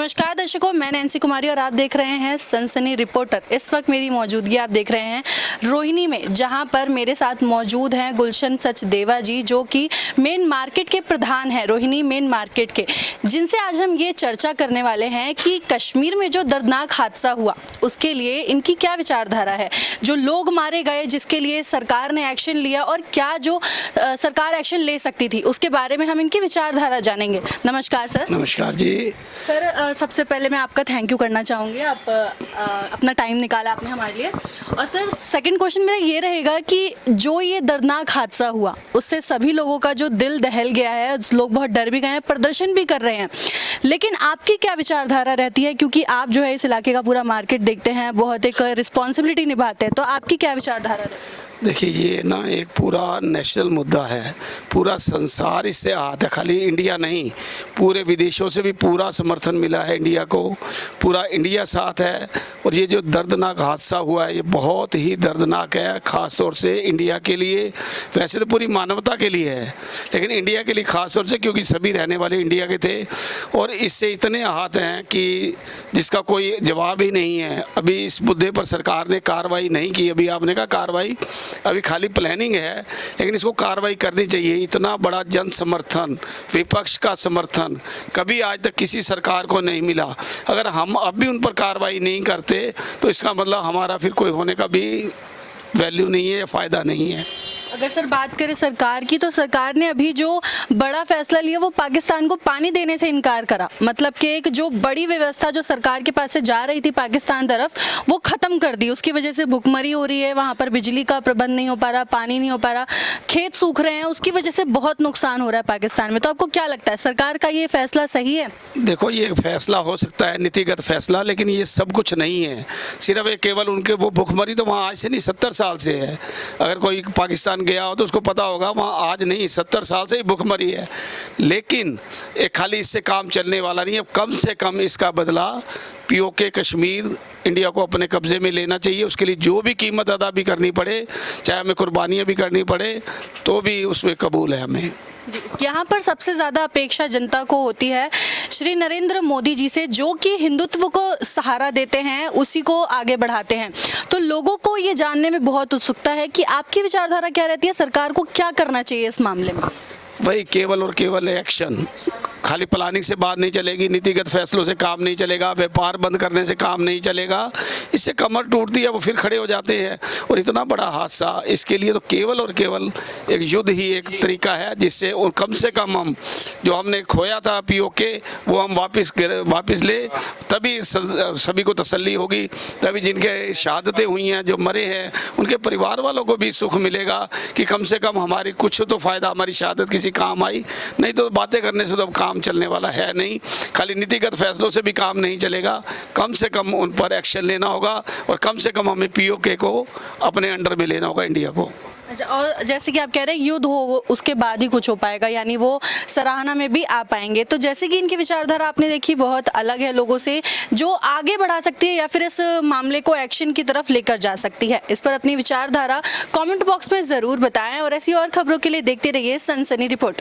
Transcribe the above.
नमस्कार दर्शकों, मैं नैन्सी कुमारी और आप देख रहे हैं सनसनी रिपोर्टर। इस वक्त मेरी मौजूदगी आप देख रहे हैं रोहिणी में, जहां पर मेरे साथ मौजूद हैं गुलशन सचदेवा जी, जो कि मेन मार्केट के प्रधान हैं, रोहिणी मेन मार्केट के, जिनसे आज हम ये चर्चा करने वाले हैं कि कश्मीर में जो दर्दनाक हादसा हुआ उसके लिए इनकी क्या विचारधारा है। जो लोग मारे गए जिसके लिए सरकार ने एक्शन लिया और क्या जो सरकार एक्शन ले सकती थी उसके बारे में हम इनकी विचारधारा जानेंगे। नमस्कार सर। नमस्कार जी। सर सबसे पहले मैं आपका थैंक यू करना चाहूँगी, आप अपना टाइम निकाला आपने हमारे लिए। और सर सेकंड क्वेश्चन मेरा ये रहेगा कि जो ये दर्दनाक हादसा हुआ उससे सभी लोगों का जो दिल दहल गया है, लोग बहुत डर भी गए हैं, प्रदर्शन भी कर रहे हैं, लेकिन आपकी क्या विचारधारा रहती है? क्योंकि आप जो है इस इलाके का पूरा मार्केट देखते हैं, बहुत एक रिस्पॉन्सिबिलिटी निभाते हैं, तो आपकी क्या विचारधारा रहती है? देखिए, ये ना एक पूरा नेशनल मुद्दा है, पूरा संसार इससे आहत है, खाली इंडिया नहीं, पूरे विदेशों से भी पूरा समर्थन मिला है इंडिया को, पूरा इंडिया साथ है। और ये जो दर्दनाक हादसा हुआ है ये बहुत ही दर्दनाक है, ख़ास तौर से इंडिया के लिए, वैसे तो पूरी मानवता के लिए है, लेकिन इंडिया के लिए ख़ास तौर से, क्योंकि सभी रहने वाले इंडिया के थे और इससे इतने आहत हैं कि जिसका कोई जवाब ही नहीं है। अभी इस मुद्दे पर सरकार ने कार्रवाई नहीं की, अभी आपने कहा कार्रवाई अभी खाली प्लानिंग है, लेकिन इसको कार्रवाई करनी चाहिए। इतना बड़ा जन समर्थन, विपक्ष का समर्थन कभी आज तक किसी सरकार को नहीं मिला। अगर हम अब भी उन पर कार्रवाई नहीं करते तो इसका मतलब हमारा फिर कोई होने का भी वैल्यू नहीं है या फ़ायदा नहीं है। अगर सर बात करें सरकार की, तो सरकार ने अभी जो बड़ा फैसला लिया वो पाकिस्तान को पानी देने से इनकार करा। मतलब कि एक जो बड़ी व्यवस्था जो सरकार के पास से जा रही थी पाकिस्तान तरफ, वो ख़त्म कर दी। उसकी वजह से भुखमरी हो रही है, वहाँ पर बिजली का प्रबंध नहीं हो पा रहा, पानी नहीं हो पा रहा, खेत सूख रहे हैं, उसकी वजह से बहुत नुकसान हो रहा है पाकिस्तान में। तो आपको क्या लगता है, सरकार का ये फैसला सही है? देखो, ये फैसला हो सकता है नीतिगत फैसला, लेकिन ये सब कुछ नहीं है। सिर्फ एक केवल उनके वो भुखमरी तो वहाँ आज से नहीं 70 साल से है। अगर कोई पाकिस्तान गया हो तो उसको पता होगा, वहाँ आज नहीं 70 साल से ही भुखमरी है। लेकिन एक खाली इससे काम चलने वाला नहीं है। कम से कम इसका बदला पीओके कश्मीर इंडिया को अपने कब्जे में लेना चाहिए। उसके लिए जो भी कीमत अदा भी करनी पड़े, चाहे हमें कुर्बानियाँ भी करनी पड़े, तो भी उसमें कबूल है हमें। जी, यहाँ पर सबसे ज़्यादा अपेक्षा जनता को होती है श्री नरेंद्र मोदी जी से, जो कि हिंदुत्व को सहारा देते हैं, उसी को आगे बढ़ाते हैं। तो लोगों को ये जानने में बहुत उत्सुकता है कि आपकी विचारधारा क्या रहती है, सरकार को क्या करना चाहिए इस मामले में? वही केवल और केवल एक्शन। खाली प्लानिंग से बात नहीं चलेगी, नीतिगत फैसलों से काम नहीं चलेगा, व्यापार बंद करने से काम नहीं चलेगा। इससे कमर टूटती है, वो फिर खड़े हो जाते हैं। और इतना बड़ा हादसा, इसके लिए तो केवल और केवल एक युद्ध ही एक तरीका है, जिससे और कम से कम हम जो हमने खोया था पीओके वो हम वापस ले, तभी सभी को तसल्ली होगी, तभी जिनके शहादतें हुई हैं, जो मरे हैं, उनके परिवार वालों को भी सुख मिलेगा कि कम से कम हमारी कुछ तो फ़ायदा, हमारी शहादत किसी काम आई। नहीं तो बातें करने से तो काम चलने वाला है नहीं, खाली नीतिगत फैसलों से भी काम नहीं चलेगा। कम से कम उन पर एक्शन लेना होगा और कम से कम हमें पीओके को अपने अंडर में लेना होगा, इंडिया को। अच्छा, और जैसे कि आप कह रहे हैं युद्ध हो उसके बाद ही कुछ हो पाएगा, यानी वो सराहना में भी आ पाएंगे। तो जैसे कि इनकी विचारधारा आपने देखी बहुत अलग है लोगों से, जो आगे बढ़ा सकती है या फिर इस मामले को एक्शन की तरफ लेकर जा सकती है। इस पर अपनी विचारधारा कमेंट बॉक्स में ज़रूर बताएं और ऐसी और खबरों के लिए देखते रहिए सनसनी रिपोर्टर।